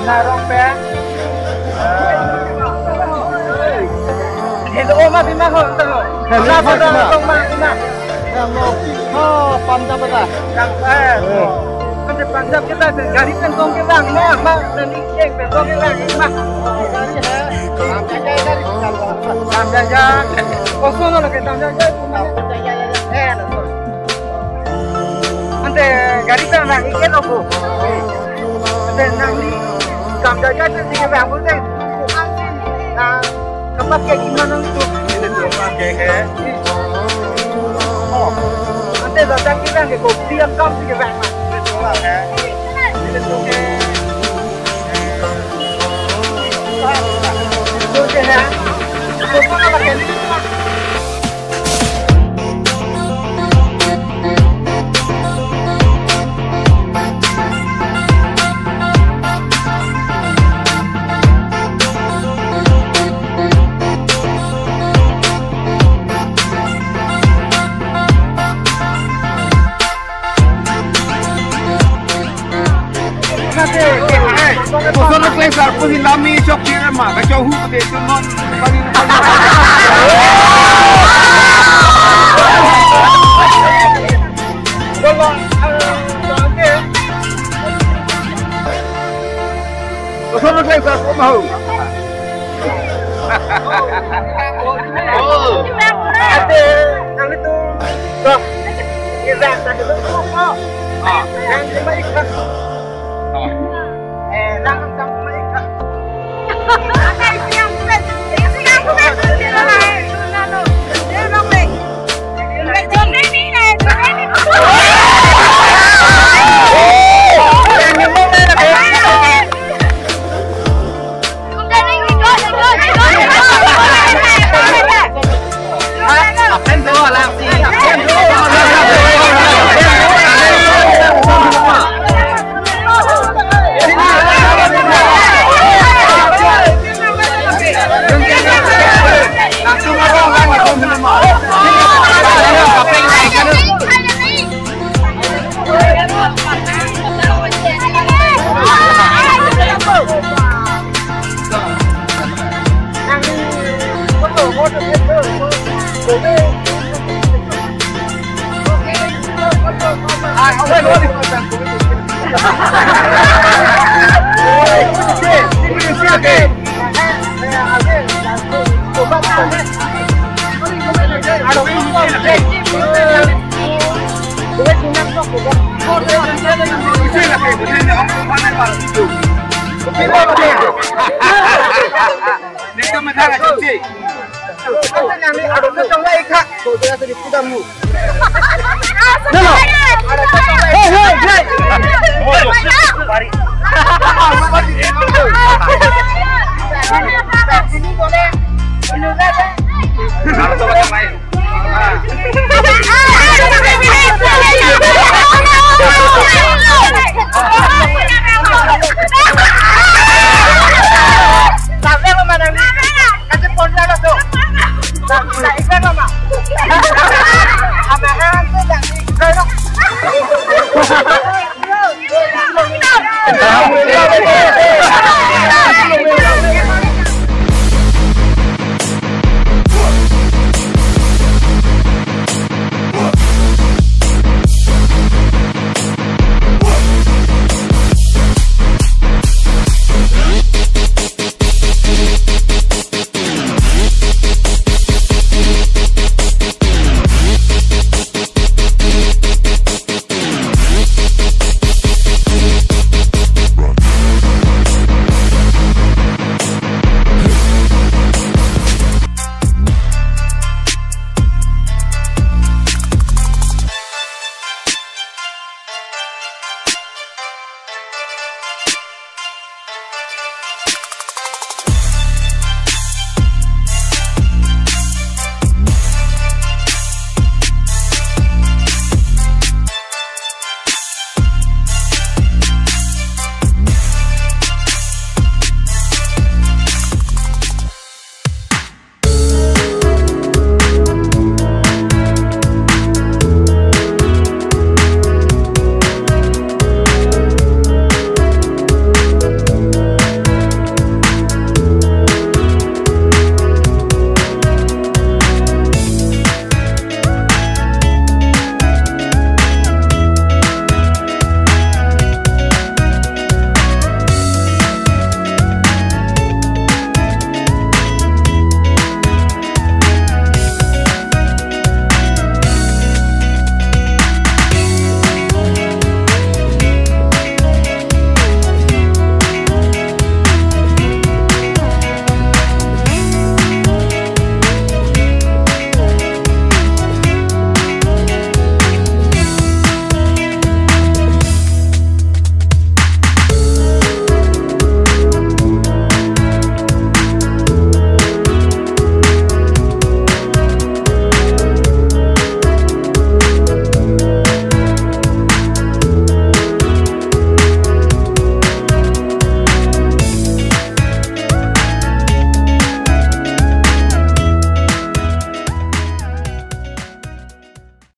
Narong pe. Itu oma bima ho tengok. Kenapa dong mak bima? Yang mau Punjab dah. Yang kan di Punjab kita gari tengkong kita mak dan ikheng tengkong kita mak. Tam jaja. Kosong lo ke tam jaja. Ante gari tengah ikheng aku. Ante nanti tam jaja tu sih kita ambil deh. Kapan kayak gimana itu? Kayak. Oh, nanti datang kita ke kopi yang kau sih kita mah. Betul lah ya. Betul ke. Betul ke ya. Betul apa kan? Kosong kelas aku di lami cok kira mah, kacau hu deh tu non. Kosong kelas aku mau. Oh, ada yang itu, dok, kita tak ada apa. Yang terbaik kan. Jangan sampai ikat. Hei,